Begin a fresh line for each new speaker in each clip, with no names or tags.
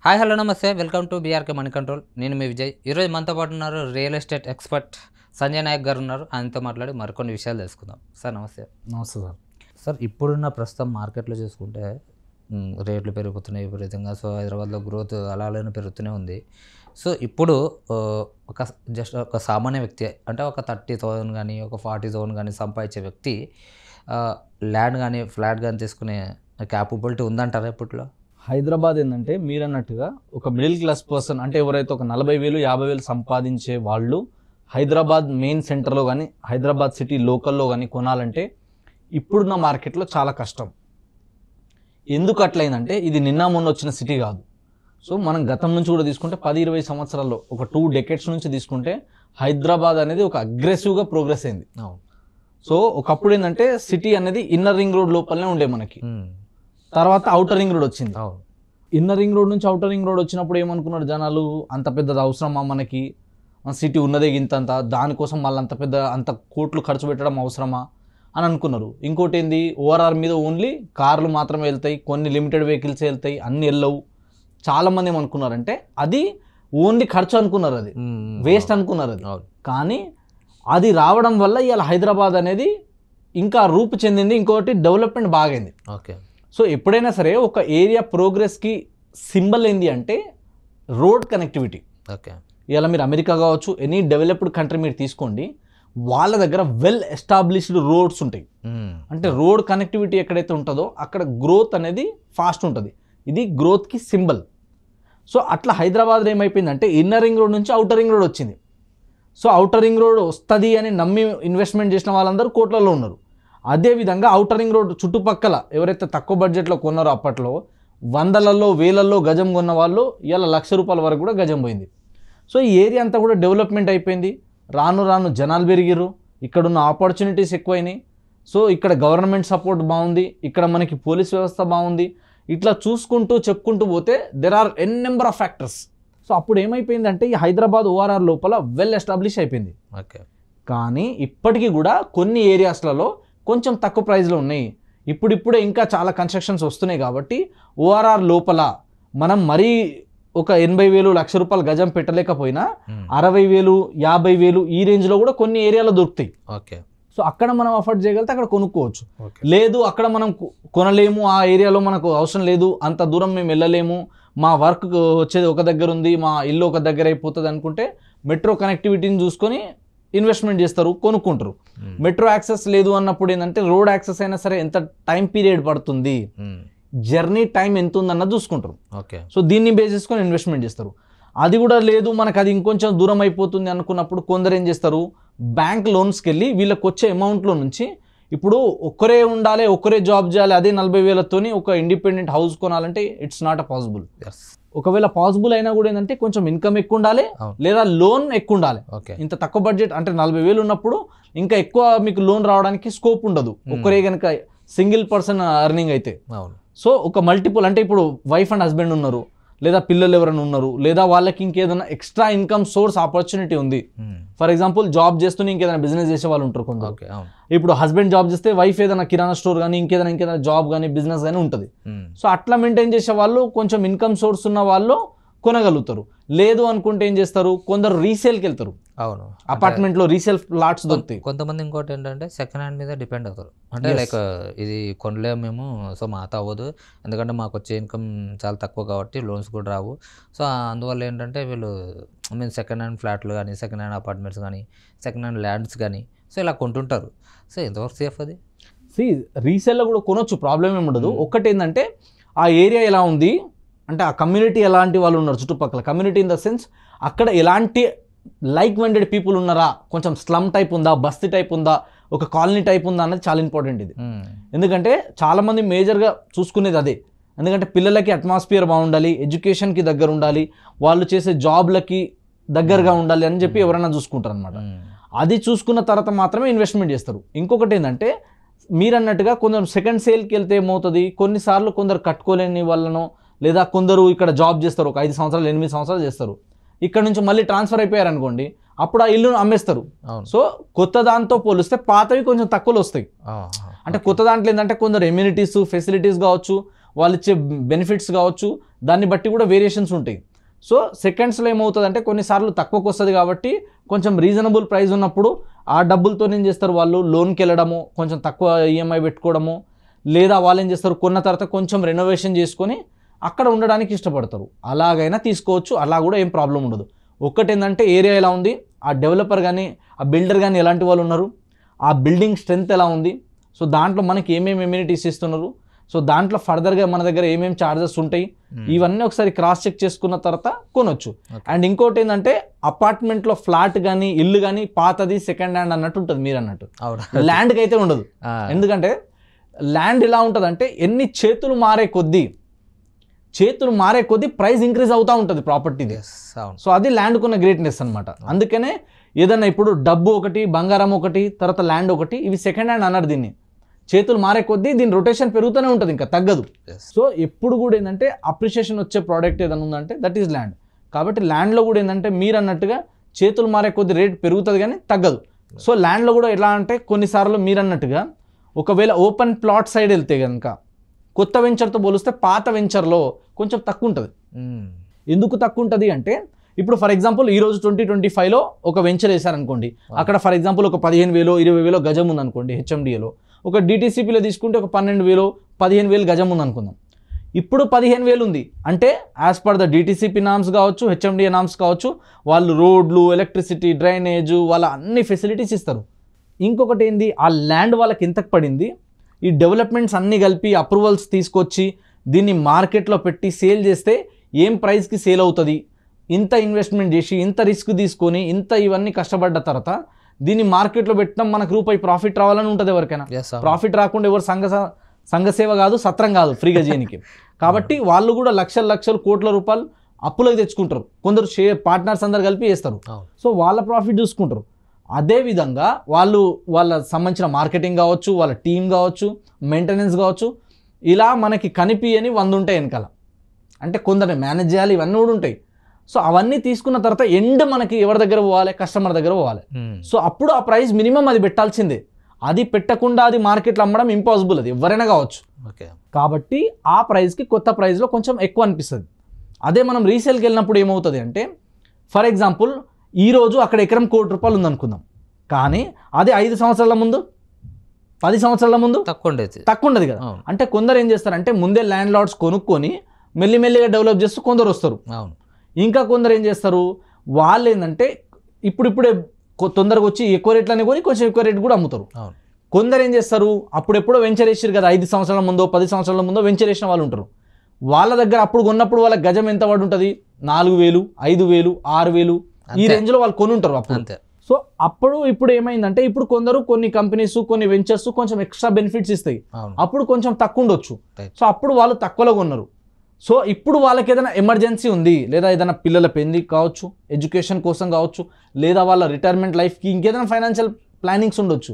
Hi hello నమస్తే welcome to BRK money control. నేను మీ విజయ్. ఈరోజు మనతో పాటు ఉన్నారు real estate expert Sanjay Naik గారు ఉన్నారు. ఆయనతో మాట్లాడి మరికొన్ని విషయాలు తెలుసుకుందాం. సార్ నమస్తే.
నమస్తే సార్.
సార్ ఇప్పుడున్న ప్రస్తుతం మార్కెట్లో చూసుకుంటే రేట్లు పెరుగుతున్నాయి విపరీతంగా. సో హైదరాబాద్లో గ్రోత్ అలానే పెరుగుతూనే ఉంది. సో ఇప్పుడు ఒక సామాన్య వ్యక్తి అంటే ఒక 30,000 కానీ ఒక 40,000 కానీ సంపాదించే వ్యక్తి ల్యాండ్ కానీ ఫ్లాట్ కానీ తీసుకునే క్యాపబిలిటీ ఉందంటారా ఇప్పట్లో?
హైదరాబాద్ ఏంటంటే మీరు అన్నట్టుగా ఒక మిడిల్ క్లాస్ పర్సన్ అంటే ఎవరైతే ఒక 40,000 50,000 సంపాదించే వాళ్ళు హైదరాబాద్ మెయిన్ సెంటర్లో కానీ హైదరాబాద్ సిటీ లోకల్లో కానీ కొనాలంటే ఇప్పుడున్న మార్కెట్లో చాలా కష్టం. ఎందుకు అట్లయిందంటే ఇది నిన్న మొన్న వచ్చిన సిటీ కాదు. సో మనం గతం నుంచి కూడా తీసుకుంటే 10-20 సంవత్సరాల్లో ఒక 2 డెకేడ్స్ నుంచి తీసుకుంటే హైదరాబాద్ అనేది ఒక అగ్రెసివ్గా ప్రోగ్రెస్ అయింది. సో ఒకప్పుడు ఏంటంటే సిటీ అనేది ఇన్నర్ రింగ్ రోడ్ లోపలనే ఉండే మనకి. తర్వాత అవుటర్ రింగ్ రోడ్ వచ్చింది. ఇన్నర్ రింగ్ రోడ్ నుంచి అవుటర్ రింగ్ రోడ్ వచ్చినప్పుడు ఏమనుకున్నారు జనాలు, అంత పెద్దది అవసరమా మనకి, సిటీ ఉన్నదే ఇంతంత, దానికోసం మళ్ళీ అంత కోట్లు ఖర్చు పెట్టడం అవసరమా అని అనుకున్నారు. ఇంకోటి ఏంది, ఓఆర్ఆర్ మీద ఓన్లీ కార్లు మాత్రమే వెళ్తాయి, కొన్ని లిమిటెడ్ వెహికల్స్ వెళ్తాయి, అన్ని వెళ్ళవు. చాలామంది ఏమనుకున్నారంటే అది ఓన్లీ ఖర్చు అనుకున్నారు, అది వేస్ట్ అనుకున్నారు అది. కానీ అది రావడం వల్ల ఇవాళ హైదరాబాద్ అనేది ఇంకా రూపు చెందింది. ఇంకోటి డెవలప్మెంట్ బాగైంది.
ఓకే.
సో ఎప్పుడైనా సరే ఒక ఏరియా ప్రోగ్రెస్కి సింబల్ ఏంది అంటే రోడ్ కనెక్టివిటీ.
ఓకే.
ఇలా మీరు అమెరికా కావచ్చు, ఎనీ డెవలప్డ్ కంట్రీ మీరు తీసుకోండి, వాళ్ళ దగ్గర వెల్ ఎస్టాబ్లిష్డ్ రోడ్స్ ఉంటాయి. అంటే రోడ్ కనెక్టివిటీ ఎక్కడైతే ఉంటుందో అక్కడ గ్రోత్ అనేది ఫాస్ట్ ఉంటుంది. ఇది గ్రోత్కి సింబల్. సో అట్లా హైదరాబాద్లో ఏమైపోయిందంటే ఇన్నర్ రింగ్ రోడ్ నుంచి అవుటర్ రింగ్ రోడ్ వచ్చింది. సో అవుటర్ రింగ్ రోడ్ వస్తుంది అని నమ్మి ఇన్వెస్ట్మెంట్ చేసిన వాళ్ళందరూ కోట్లలో ఉన్నారు. అదేవిధంగా అవుటర్ రింగ్ రోడ్ చుట్టుపక్కల ఎవరైతే తక్కువ బడ్జెట్లో కొన్నారో అప్పట్లో 100లలో 1000లలో గజం కొన్న వాళ్ళు ఇలా ₹1,00,000 వరకు కూడా గజం పోయింది. సో ఈ ఏరియా అంతా కూడా డెవలప్మెంట్ అయిపోయింది. రాను రాను జనాలు పెరిగిర్రు, ఇక్కడున్న ఆపర్చునిటీస్ ఎక్కువైనాయి. సో ఇక్కడ గవర్నమెంట్ సపోర్ట్ బాగుంది, ఇక్కడ మనకి పోలీస్ వ్యవస్థ బాగుంది. ఇట్లా చూసుకుంటూ చెప్పుకుంటూ పోతే there are n number of factors. So అప్పుడు ఏమైపోయిందంటే ఈ హైదరాబాద్ ఓఆర్ఆర్ లోపల వెల్ ఎస్టాబ్లిష్ అయిపోయింది.
ఓకే.
కానీ ఇప్పటికీ కూడా కొన్ని ఏరియాస్లలో కొంచెం తక్కువ ప్రైస్లో ఉన్నాయి. ఇప్పుడిప్పుడే ఇంకా చాలా కన్స్ట్రక్షన్స్ వస్తున్నాయి కాబట్టి ఓఆర్ఆర్ లోపల మనం మరీ ఒక 80,000 ₹1,00,000 గజం పెట్టలేకపోయినా 60,000 50,000 ఈ రేంజ్లో కూడా కొన్ని ఏరియాలో దొరుకుతాయి.
ఓకే.
సో అక్కడ మనం అఫోర్డ్ చేయగలిగితే అక్కడ కొనుక్కోవచ్చు. లేదు అక్కడ మనం కొనలేము, ఆ ఏరియాలో మనకు అవసరం లేదు, అంత దూరం మేము వెళ్ళలేము, మా వర్క్ వచ్చేది ఒక దగ్గర ఉంది, మా ఇల్లు ఒక దగ్గర అయిపోతుంది అనుకుంటే మెట్రో కనెక్టివిటీని చూసుకొని ఇన్వెస్ట్మెంట్ చేస్తారు, కొనుక్కుంటారు. మెట్రో యాక్సెస్ లేదు అన్నప్పుడు ఏంటంటే రోడ్ యాక్సెస్ అయినా సరే ఎంత టైం పీరియడ్ పడుతుంది, జర్నీ టైం ఎంత ఉందన్నది చూసుకుంటారు.
ఓకే.
సో దీన్ని బేస్ చేసుకొని ఇన్వెస్ట్మెంట్ చేస్తారు. అది కూడా లేదు మనకు అది ఇంకొంచెం దూరం అయిపోతుంది అనుకున్నప్పుడు కొందరు ఏం చేస్తారు, బ్యాంక్ లోన్స్కి వెళ్ళి వీళ్ళకి వచ్చే అమౌంట్లో నుంచి ఇప్పుడు ఒక్కరే ఉండాలి, ఒక్కరే జాబ్ చేయాలి, అదే 40,000తోని ఒక ఇండిపెండెంట్ హౌస్ కొనాలంటే ఇట్స్ నాట్ అ పాసిబుల్. ఒకవేళ పాసిబుల్ అయినా కూడా ఏంటంటే కొంచెం ఇన్కమ్ ఎక్కువ ఉండాలి, లేదా లోన్ ఎక్కువ ఉండాలి. ఇంత తక్కువ బడ్జెట్ అంటే 40,000 ఉన్నప్పుడు ఇంకా ఎక్కువ మీకు లోన్ రావడానికి స్కోప్ ఉండదు ఒక్కరే కనుక సింగిల్ పర్సన్ ఎర్నింగ్ అయితే. సో ఒక మల్టిపుల్ అంటే ఇప్పుడు వైఫ్ అండ్ హస్బెండ్ ఉన్నారు, లేదా పిల్లలు ఎవరైనా ఉన్నారు, లేదా వాళ్ళకి ఇంకేదైనా ఎక్స్ట్రా ఇన్కమ్ సోర్స్ ఆపర్చునిటీ ఉంది. ఫర్ ఎగ్జాంపుల్ జాబ్ చేస్తూనే ఇంకేదైనా బిజినెస్ చేసే వాళ్ళు ఉంటారు కొందరు. ఇప్పుడు హస్బెండ్ జాబ్ చేస్తే వైఫ్ ఏదైనా కిరాణా స్టోర్ కానీ ఇంకేదైనా జాబ్ కానీ బిజినెస్ కానీ ఉంటుంది. సో అట్లా మెయింటైన్ చేసే వాళ్ళు కొంచెం ఇన్కమ్ సోర్స్ ఉన్న వాళ్ళు కొనగలుగుతారు. లేదు అనుకుంటే ఏం చేస్తారు, కొందరు రీసేల్కి వెళ్తారు.
అవును,
అపార్ట్మెంట్లో రీసేల్ ఫ్లాట్స్ దొరుకుతాయి.
కొంతమంది ఇంకోటి ఏంటంటే సెకండ్ హ్యాండ్ మీద డిపెండ్ అవుతారు. అంటే లైక్ ఇది కొనలేము మేము, సో మాతో అవ్వదు, ఎందుకంటే మాకు వచ్చే ఇన్కమ్ చాలా తక్కువ కాబట్టి లోన్స్ కూడా రావు. సో అందువల్ల ఏంటంటే వీళ్ళు మేము సెకండ్ హ్యాండ్ ఫ్లాట్లు కానీ సెకండ్ హ్యాండ్ అపార్ట్మెంట్స్ కానీ సెకండ్ హ్యాండ్ ల్యాండ్స్ కానీ సో ఇలా కొంటుంటారు. సో ఎంతవరకు సేఫ్ అది?
రీసేల్లో కూడా కొనొచ్చు, ప్రాబ్లం ఏమి ఉండదు. ఒక్కటి ఏంటంటే ఆ ఏరియా ఎలా ఉంది అంటే ఆ కమ్యూనిటీ ఎలాంటి వాళ్ళు ఉన్నారు చుట్టుపక్కల, కమ్యూనిటీ ఇన్ ద సెన్స్ అక్కడ ఎలాంటి లైక్ మైండెడ్ పీపుల్ ఉన్నారా, కొంచెం స్లమ్ టైప్ ఉందా, బస్తీ టైప్ ఉందా, ఒక కాలనీ టైప్ ఉందా అన్నది చాలా ఇంపార్టెంట్ ఇది. ఎందుకంటే చాలామంది మేజర్గా చూసుకునేది అదే. ఎందుకంటే పిల్లలకి అట్మాస్ఫియర్ బాగుండాలి, ఎడ్యుకేషన్కి దగ్గర ఉండాలి, వాళ్ళు చేసే జాబ్లకి దగ్గరగా ఉండాలి అని చెప్పి ఎవరైనా చూసుకుంటారు అనమాట. అది చూసుకున్న తర్వాత మాత్రమే ఇన్వెస్ట్మెంట్ చేస్తారు. ఇంకొకటి ఏంటంటే మీరు అన్నట్టుగా కొందరు సెకండ్ సేల్కి వెళ్తే ఏమవుతుంది, కొన్నిసార్లు కొందరు కట్టుకోలేని వాళ్ళను, లేదా కొందరు ఇక్కడ జాబ్ చేస్తారు, ఒక 5 సంవత్సరాలు 8 సంవత్సరాలు చేస్తారు, ఇక్కడ నుంచి మళ్ళీ ట్రాన్స్ఫర్ అయిపోయారు అనుకోండి, అప్పుడు ఆ ఇల్లును అమ్మేస్తారు. సో కొత్త దాంతో పోలిస్తే పాతవి కొంచెం తక్కువలో వస్తాయి. అంటే కొత్త దాంట్లో ఏంటంటే కొందరు ఎమ్యూనిటీస్ ఫెసిలిటీస్ కావచ్చు, వాళ్ళు ఇచ్చే బెనిఫిట్స్ కావచ్చు, దాన్ని బట్టి కూడా వేరియేషన్స్ ఉంటాయి. సో సెకండ్స్లో ఏమవుతుందంటే కొన్నిసార్లు తక్కువకు వస్తుంది కాబట్టి కొంచెం రీజనబుల్ ప్రైస్ ఉన్నప్పుడు ఆ డబ్బులతో ఏం చేస్తారు వాళ్ళు లోన్కి వెళ్ళడము, కొంచెం తక్కువ ఈఎంఐ పెట్టుకోవడము, లేదా వాళ్ళు ఏం చేస్తారు కొన్న తర్వాత కొంచెం రెనోవేషన్ చేసుకొని అక్కడ ఉండడానికి ఇష్టపడతారు. అలాగైనా తీసుకోవచ్చు, అలా కూడా ఏం ప్రాబ్లం ఉండదు. ఒక్కటి ఏంటంటే ఏరియా ఎలా ఉంది, ఆ డెవలపర్ కానీ ఆ బిల్డర్ కానీ ఎలాంటి వాళ్ళు ఉన్నారు, ఆ బిల్డింగ్ స్ట్రెంత్ ఎలా ఉంది, సో దాంట్లో మనకి ఏమేమి ఎమ్యూనిటీస్ ఇస్తున్నారు, సో దాంట్లో ఫర్దర్గా మన దగ్గర ఏమేమి ఛార్జెస్ ఉంటాయి, ఇవన్నీ ఒకసారి క్రాస్ చెక్ చేసుకున్న తర్వాత కొనొచ్చు. అండ్ ఇంకోటి ఏంటంటే అపార్ట్మెంట్లో ఫ్లాట్ కానీ ఇల్లు కానీ పాతది సెకండ్ హ్యాండ్ అన్నట్టు ఉంటుంది మీరు అన్నట్టు. ల్యాండ్కి అయితే ఉండదు. ఎందుకంటే ల్యాండ్ ఎలా ఉంటుంది అంటే ఎన్ని చేతులు మారే కొద్దీ ప్రైస్ ఇంక్రీజ్ అవుతూ ఉంటుంది ప్రాపర్టీది. సో అది ల్యాండ్కు ఉన్న గ్రేట్నెస్ అనమాట. అందుకనే ఏదన్నా ఇప్పుడు డబ్బు ఒకటి, బంగారం ఒకటి, తర్వాత ల్యాండ్ ఒకటి, ఇవి సెకండ్ హ్యాండ్ అన్నారు. దీన్ని చేతులు మారే కొద్దీ దీని రొటేషన్ పెరుగుతూనే ఉంటుంది, ఇంకా తగ్గదు. సో ఎప్పుడు కూడా ఏంటంటే అప్రిషియేషన్ వచ్చే ప్రోడక్ట్ ఏదైనా ఉందంటే దట్ ఈజ్ ల్యాండ్. కాబట్టి ల్యాండ్లో కూడా ఏంటంటే మీరు అన్నట్టుగా చేతులు మారే కొద్దీ రేట్ పెరుగుతుంది కానీ తగ్గదు. సో ల్యాండ్లో కూడా ఎలా అంటే కొన్నిసార్లు మీరు అన్నట్టుగా ఒకవేళ ఓపెన్ ప్లాట్ సైడ్ వెళ్తే కనుక కొత్త వెంచర్తో పోలిస్తే పాత వెంచర్లో కొంచెం తక్కువ ఉంటుంది. ఎందుకు తక్కువ ఉంటుంది అంటే ఇప్పుడు ఫర్ ఎగ్జాంపుల్ ఈరోజు 2025లో ఒక వెంచర్ వేశారనుకోండి, అక్కడ ఫర్ ఎగ్జాంపుల్ ఒక 15,000 20,000 గజం ఉందనుకోండి హెచ్ఎండిఏలో. ఒక డిటీసీపీలో తీసుకుంటే ఒక 12,000 15,000 గజం ఉందనుకుందాం. ఇప్పుడు 15,000 ఉంది అంటే as per the DTCP norms కావచ్చు, హెచ్ఎండిఏ నామ్స్ కావచ్చు, వాళ్ళు రోడ్లు, ఎలక్ట్రిసిటీ, డ్రైనేజ్, వాళ్ళ అన్ని ఫెసిలిటీస్ ఇస్తారు. ఇంకొకటి ఏంది, ఆ ల్యాండ్ వాళ్ళకి ఎంతకు పడింది, ఈ డెవలప్మెంట్స్ అన్నీ కలిపి అప్రూవల్స్ తీసుకొచ్చి దీన్ని మార్కెట్లో పెట్టి సేల్ చేస్తే ఏం ప్రైస్కి సేల్ అవుతుంది, ఇంత ఇన్వెస్ట్మెంట్ చేసి ఇంత రిస్క్ తీసుకొని ఇంత ఇవన్నీ కష్టపడ్డ తర్వాత దీన్ని మార్కెట్లో పెట్టడం మనకు రూపాయి ప్రాఫిట్ రావాలని ఉంటుంది ఎవరికైనా. ప్రాఫిట్ రాకుండా ఎవరు సంఘసేవ కాదు, సత్రం కాదు ఫ్రీగా చేయనికి. కాబట్టి వాళ్ళు కూడా లక్షలు కోట్ల రూపాయలు అప్పులకు తెచ్చుకుంటారు. కొందరు పార్ట్నర్స్ అందరు కలిపి వేస్తారు. సో వాళ్ళ ప్రాఫిట్ చూసుకుంటారు. అదేవిధంగా వాళ్ళ సంబంధించిన మార్కెటింగ్ కావచ్చు, వాళ్ళ టీం కావచ్చు, మెయింటెనెన్స్ కావచ్చు, ఇలా మనకి కనిపించని 100 ఉంటాయి వెనకాల. అంటే కొందరిని మేనేజ్ చేయాలి, ఇవన్నీ కూడా ఉంటాయి. సో అవన్నీ తీసుకున్న తర్వాత ఎండ్ మనకి ఎవరి దగ్గర పోవాలి, కస్టమర్ దగ్గర పోవాలి. సో అప్పుడు ఆ ప్రైస్ మినిమం అది పెట్టాల్సిందే. అది పెట్టకుండా అది మార్కెట్లో అమ్మడం ఇంపాసిబుల్, అది ఎవరైనా కావచ్చు. కాబట్టి ఆ ప్రైస్కి కొత్త ప్రైస్లో కొంచెం ఎక్కువ అనిపిస్తుంది. అదే మనం రీసేల్కి వెళ్ళినప్పుడు ఏమవుతుంది అంటే ఫర్ ఎగ్జాంపుల్ ఈరోజు అక్కడ ఎకరం ₹1,00,00,000 ఉందనుకుందాం, కానీ అది 5 సంవత్సరాల ముందు 10 సంవత్సరాల ముందు తక్కువ ఉండదు కదా. అంటే కొందరు ఏం చేస్తారంటే ముందే ల్యాండ్ లార్డ్స్ కొనుక్కొని మెల్లిమెల్లిగా డెవలప్ చేస్తూ కొందరు వస్తారు. ఇంకా కొందరు ఏం చేస్తారు, వాళ్ళు ఏంటంటే ఇప్పుడిప్పుడే తొందరగా వచ్చి ఎక్కువ రేట్లనే కొని కొంచెం ఎక్కువ రేట్ కూడా అమ్ముతారు. కొందరు ఏం చేస్తారు, అప్పుడెప్పుడో వెంచర్ వేసారు కదా, 5 సంవత్సరాల ముందో 10 సంవత్సరాల ముందో వెంచర్ వేసిన వాళ్ళు ఉంటారు. వాళ్ళ దగ్గర అప్పుడు కొన్నప్పుడు వాళ్ళ గజం ఎంత పడి ఉంటుంది, 4,000 5,000 6,000 ఈ రేంజ్లో వాళ్ళు కొని ఉంటారు అప్పుడు. సో అప్పుడు ఇప్పుడు ఏమైందంటే ఇప్పుడు కొందరు కొన్ని కంపెనీస్ కొన్ని వెంచర్స్ కొంచెం ఎక్స్ట్రా బెనిఫిట్స్ ఇస్తాయి, అప్పుడు కొంచెం తక్కువ ఉండొచ్చు. సో అప్పుడు వాళ్ళు తక్కువలో కొన్నారు. సో ఇప్పుడు వాళ్ళకి ఏదైనా ఎమర్జెన్సీ ఉంది, లేదా ఏదైనా పిల్లల పెళ్లి కావచ్చు, ఎడ్యుకేషన్ కోసం కావచ్చు, లేదా వాళ్ళ రిటైర్మెంట్ లైఫ్కి ఇంకేదైనా ఫైనాన్షియల్ ప్లానింగ్స్ ఉండొచ్చు.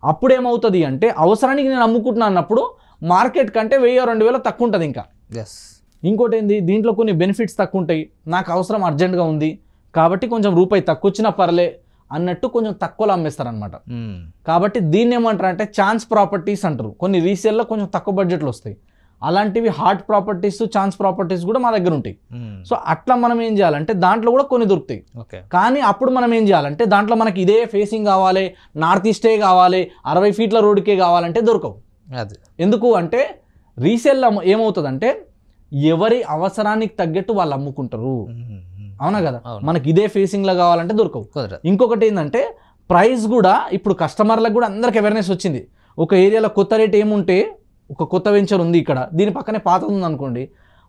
అప్పుడు ఏమవుతుంది అంటే అవసరానికి నేను అమ్ముకుంటున్నా అన్నప్పుడు మార్కెట్ కంటే 1,000-2,000 తక్కువ ఉంటుంది. ఇంకా ఇంకోటి ఏంది, దీంట్లో కొన్ని బెనిఫిట్స్ తక్కువ ఉంటాయి. నాకు అవసరం అర్జెంట్గా ఉంది కాబట్టి కొంచెం రూపాయి తక్కువ వచ్చినా పర్లే అన్నట్టు కొంచెం తక్కువలో అమ్మేస్తారనమాట. కాబట్టి దీన్ని ఏమంటారు అంటే ఛాన్స్ ప్రాపర్టీస్ అంటారు. కొన్ని రీసేల్లో కొంచెం తక్కువ బడ్జెట్లో వస్తాయి. అలాంటివి హార్ట్ ప్రాపర్టీస్, ఛాన్స్ ప్రాపర్టీస్ కూడా మా దగ్గర ఉంటాయి. సో అట్లా మనం ఏం చేయాలంటే దాంట్లో కూడా కొన్ని దొరుకుతాయి. కానీ అప్పుడు మనం ఏం చేయాలంటే దాంట్లో మనకి ఇదే ఫేసింగ్ కావాలి, నార్త్ ఈస్టే కావాలి, 60 ఫీట్ల రోడ్కే కావాలంటే దొరకవు. ఎందుకు అంటే రీసేల్లో ఏమవుతుందంటే ఎవరి అవసరానికి తగ్గట్టు వాళ్ళు అమ్ముకుంటారు. అవునా కదా, మనకి ఇదే ఫేసింగ్లో కావాలంటే దొరకవు. ఇంకొకటి ఏంటంటే ప్రైస్ కూడా ఇప్పుడు కస్టమర్లకు కూడా అందరికి అవేర్నెస్ వచ్చింది. ఒక ఏరియాలో కొత్త రేట్ ఏముంటే, ఒక కొత్త వెంచర్ ఉంది ఇక్కడ, దీని పక్కనే పాత ఉంది అనుకోండి,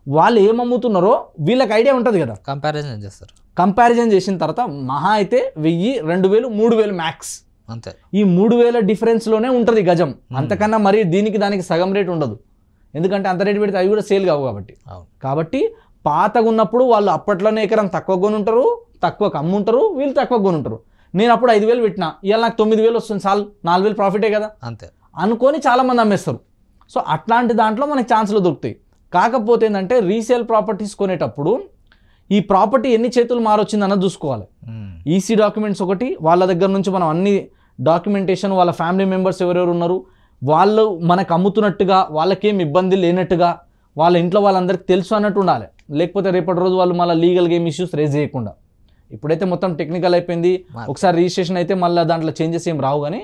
వాళ్ళు ఏమమ్ముతున్నారో వీళ్ళకి ఐడియా ఉంటుంది కదా,
కంపారిజన్ చేస్తారు.
కంపారిజన్ చేసిన తర్వాత మహా అయితే 1,000 2,000 3,000 మ్యాక్స్,
అంతే.
ఈ 3,000 డిఫరెన్స్లోనే ఉంటుంది గజం. అంతకన్నా మరి దానికి సగం రేట్ ఉండదు. ఎందుకంటే అంత రేటు పెడితే అవి కూడా సేల్ కావు కాబట్టి. కాబట్టి పాతగా ఉన్నప్పుడు వాళ్ళు అప్పట్లోనే ఎకరం తక్కువ కొనుంటారు, తక్కువ అమ్ముంటారు, వీళ్ళు తక్కువ కొనుంటారు. నేను అప్పుడు 5,000 పెట్టినా, ఇవాళ నాకు 9,000 వస్తుంది, చాలు 4,000 ప్రాఫిటే కదా అంతే అనుకొని చాలామంది అమ్మేస్తారు. సో అట్లాంటి దాంట్లో మనకి ఛాన్స్లు దొరుకుతాయి. కాకపోతే ఏంటంటే రీసేల్ ప్రాపర్టీస్ కొనేటప్పుడు ఈ ప్రాపర్టీ ఎన్ని చేతులు మారొచ్చిందన్నది చూసుకోవాలి. ఈసీ డాక్యుమెంట్స్ ఒకటి, వాళ్ళ దగ్గర నుంచి మనం అన్ని డాక్యుమెంటేషన్, వాళ్ళ ఫ్యామిలీ మెంబర్స్ ఎవరెవరు ఉన్నారు, వాళ్ళు మనకు అమ్ముతున్నట్టుగా, వాళ్ళకేం ఇబ్బంది లేనట్టుగా, వాళ్ళ ఇంట్లో వాళ్ళందరికీ తెలుసు అన్నట్టు ఉండాలి. లేకపోతే రేపటి రోజు వాళ్ళు మళ్ళీ లీగల్ గేమ్ ఇష్యూస్ రేజ్ చేయకుండా. ఇప్పుడైతే మొత్తం టెక్నికల్ అయిపోయింది, ఒకసారి రిజిస్ట్రేషన్ అయితే మళ్ళీ దాంట్లో చేంజెస్ ఏం రావు. కానీ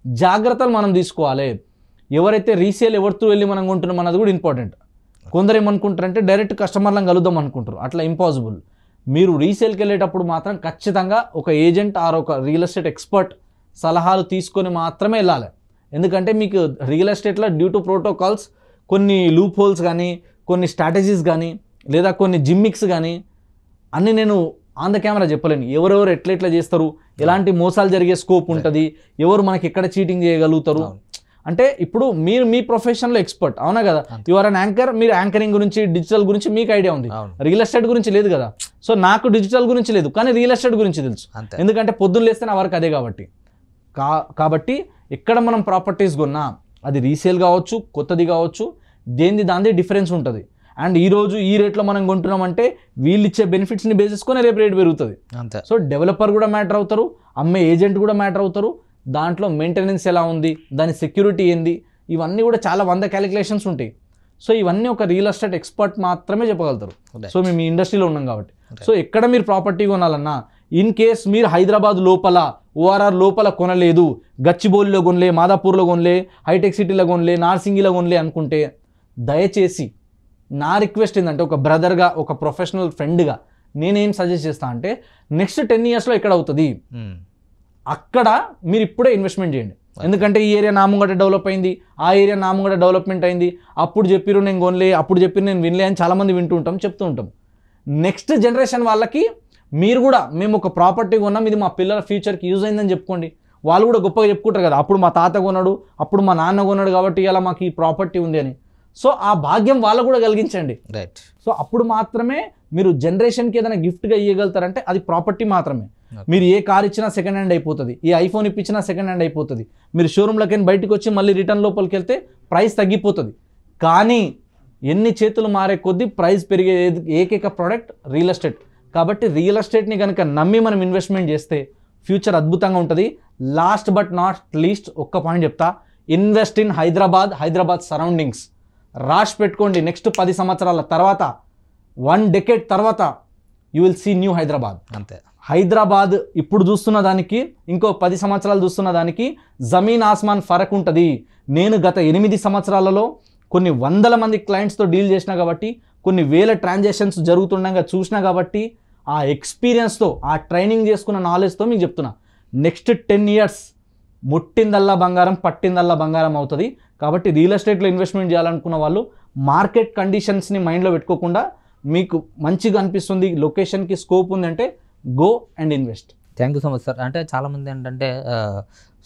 జాగ్రత్తలు మనం తీసుకోవాలి. ఎవరైతే రీసేల్ ఎవరితో వెళ్ళి మనం కొంటున్నాం అన్నది కూడా ఇంపార్టెంట్. కొందరు ఏమనుకుంటారంటే డైరెక్ట్ కస్టమర్లను కలుద్దాం అనుకుంటారు, అట్లా ఇంపాసిబుల్. మీరు రీసేల్కి వెళ్ళేటప్పుడు మాత్రం ఖచ్చితంగా ఒక ఏజెంట్ ఆర్ ఒక రియల్ ఎస్టేట్ ఎక్స్పర్ట్ సలహాలు తీసుకొని మాత్రమే వెళ్ళాలి. ఎందుకంటే మీకు రియల్ ఎస్టేట్లో డ్యూ టు ప్రోటోకాల్స్ కొన్ని లూప్ హోల్స్ కానీ, కొన్ని స్ట్రాటజీస్ కానీ, లేదా కొన్ని జిమ్మిక్స్ కానీ అన్నీ నేను ఆన్ ద కెమెరా చెప్పలేను. ఎవరెవరు ఎట్లా చేస్తారు, ఎలాంటి మోసాలు జరిగే స్కోప్ ఉంటుంది, ఎవరు మనకి ఎక్కడ చీటింగ్ చేయగలుగుతారు. అంటే ఇప్పుడు మీరు మీ ప్రొఫెషన్లో ఎక్స్పర్ట్, అవునా కదా? యువర్ అన్ యాంకర్, మీరు యాంకరింగ్ గురించి డిజిటల్ గురించి మీకు ఐడియా ఉంది, రియల్ ఎస్టేట్ గురించి లేదు కదా. సో నాకు డిజిటల్ గురించి లేదు, కానీ రియల్ ఎస్టేట్ గురించి తెలుసు. ఎందుకంటే పొద్దున్న లేస్తే నా వర్క్ అదే కాబట్టి ఎక్కడ మనం ప్రాపర్టీస్ కొన్నా అది రీసేల్ కావచ్చు, కొత్తది కావచ్చు, దాంది డిఫరెన్స్ ఉంటుంది. అండ్ ఈరోజు ఈ రేట్లో మనం కొంటున్నామంటే వీళ్ళు ఇచ్చే బెనిఫిట్స్ని బేస్ చేసుకొని రేపు రేట్ పెరుగుతుంది. సో డెవలపర్ కూడా మ్యాటర్ అవుతారు, అమ్మే ఏజెంట్ కూడా మ్యాటర్ అవుతారు. దాంట్లో మెయింటెనెన్స్ ఎలా ఉంది, దాని సెక్యూరిటీ ఏంది, ఇవన్నీ కూడా చాలా 100 క్యాలిక్యులేషన్స్ ఉంటాయి. సో ఇవన్నీ ఒక రియల్ ఎస్టేట్ ఎక్స్పర్ట్ మాత్రమే చెప్పగలుగుతారు. సో మేము ఈ ఇండస్ట్రీలో ఉన్నాం కాబట్టి. సో ఎక్కడ మీరు ప్రాపర్టీ కొనాలన్నా, ఇన్ కేస్ మీరు హైదరాబాద్ లోపల ఓఆర్ఆర్ లోపల కొనలేదు, గచ్చిబౌలిలో కొనలే, మాదాపూర్లో కొనలే, హైటెక్ సిటీలో కొనలే, నార్సింగిలో కొనలే అనుకుంటే దయచేసి నా రిక్వెస్ట్ ఏంటంటే, ఒక బ్రదర్గా, ఒక ప్రొఫెషనల్ ఫ్రెండ్గా నేనేం సజెస్ట్ చేస్తా అంటే, నెక్స్ట్ 10 yearsలో ఎక్కడ అవుతుంది అక్కడ మీరు ఇప్పుడే ఇన్వెస్ట్మెంట్ చేయండి. ఎందుకంటే ఈ ఏరియా నా ముంగట డెవలప్ అయింది, ఆ ఏరియా నా ముంగట డెవలప్మెంట్ అయింది, అప్పుడు చెప్పిరు నేను కొనలే, అప్పుడు చెప్పిరు నేను వినలే అని చాలామంది చెప్తూ ఉంటాం. నెక్స్ట్ జనరేషన్ వాళ్ళకి మీరు కూడా మేము ఒక ప్రాపర్టీ కొన్నాం, ఇది మా పిల్లల ఫ్యూచర్కి యూజ్ అయిందని చెప్పుకోండి. వాళ్ళు కూడా గొప్పగా చెప్పుకుంటారు కదా, అప్పుడు మా తాత కొన్నాడు, అప్పుడు మా నాన్న కొన్నాడు కాబట్టి ఇలా మాకు ఈ ప్రాపర్టీ ఉంది అని. సో ఆ భాగ్యం వాళ్ళకు కూడా కలిగించండి.
రైట్.
సో అప్పుడు మాత్రమే మీరు జనరేషన్కి ఏదైనా గిఫ్ట్గా ఇవ్వగలుగుతారంటే అది ప్రాపర్టీ మాత్రమే. మీరు ఏ కార్ ఇచ్చినా సెకండ్ హ్యాండ్ అయిపోతుంది, ఏ ఐఫోన్ ఇప్పించినా సెకండ్ హ్యాండ్ అయిపోతుంది. మీరు షోరూమ్లోకి బయటకు వచ్చి మళ్ళీ రిటర్న్ లోపలికి వెళ్తే ప్రైస్ తగ్గిపోతుంది. కానీ ఎన్ని చేతులు మారే కొద్దీ ప్రైస్ పెరిగే ఏకైక ప్రోడక్ట్ రియల్ ఎస్టేట్. కాబట్టి రియల్ ఎస్టేట్ని కనుక నమ్మి మనం ఇన్వెస్ట్మెంట్ చేస్తే ఫ్యూచర్ అద్భుతంగా ఉంటుంది. లాస్ట్ బట్ నాట్ లీస్ట్ ఒక్క పాయింట్ చెప్తా, ఇన్వెస్ట్ ఇన్ హైదరాబాద్ సరౌండింగ్స్. రాసి పెట్టుకోండి, నెక్స్ట్ 10 సంవత్సరాల తర్వాత, 1 decade తర్వాత you will see new Hyderabad.
అంతే.
హైదరాబాద్ ఇప్పుడు చూస్తున్న దానికి ఇంకో 10 సంవత్సరాలు చూస్తున్న దానికి జమీన్ ఆస్మాన్ ఫరక్ ఉంటుంది. నేను గత 8 సంవత్సరాలలో కొన్ని 100 మంది క్లయింట్స్తో డీల్ చేసినా కాబట్టి, కొన్ని వేల ట్రాన్సాక్షన్స్ జరుగుతుండగా చూసినా కాబట్టి, ఆ ఎక్స్పీరియన్స్తో, ఆ ట్రైనింగ్ చేసుకున్న నాలెడ్జ్తో మీకు చెప్తున్నా, నెక్స్ట్ 10 years ముట్టిందల్లా బంగారం, పట్టిందల్లా బంగారం అవుతుంది. కాబట్టి రియల్ ఎస్టేట్లో ఇన్వెస్ట్మెంట్ చేయాలనుకున్న వాళ్ళు మార్కెట్ కండిషన్స్ని మైండ్లో పెట్టుకోకుండా, మీకు మంచిగా అనిపిస్తుంది, లొకేషన్కి స్కోప్ ఉందంటే go and invest.
Thank you so much sir. అంటే చాలామంది ఏంటంటే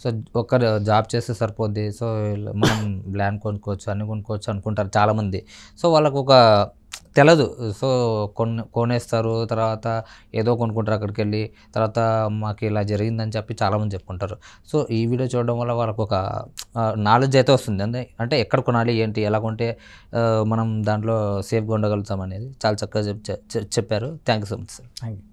సో ఒకరు జాబ్ చేస్తే సరిపోద్ది, సో మనం ల్యాండ్ కొనుక్కోవచ్చు, అన్నీ కొనుక్కోవచ్చు అనుకుంటారు చాలామంది. సో వాళ్ళకు ఒక తెలదు. సో కొనేస్తారు, తర్వాత ఏదో కొనుక్కుంటారు అక్కడికి వెళ్ళి, తర్వాత మాకు ఇలా జరిగిందని చెప్పి చాలామంది చెప్పుకుంటారు. సో ఈ వీడియో చూడడం వల్ల వాళ్ళకు ఒక నాలెడ్జ్ అయితే వస్తుంది. అంటే ఎక్కడ కొనాలి, ఏంటి, ఎలా కొంటే మనం దాంట్లో సేఫ్గా ఉండగలుగుతాం అనేది చాలా చక్కగా చెప్పారు. Thank you so much sir.
Thank you.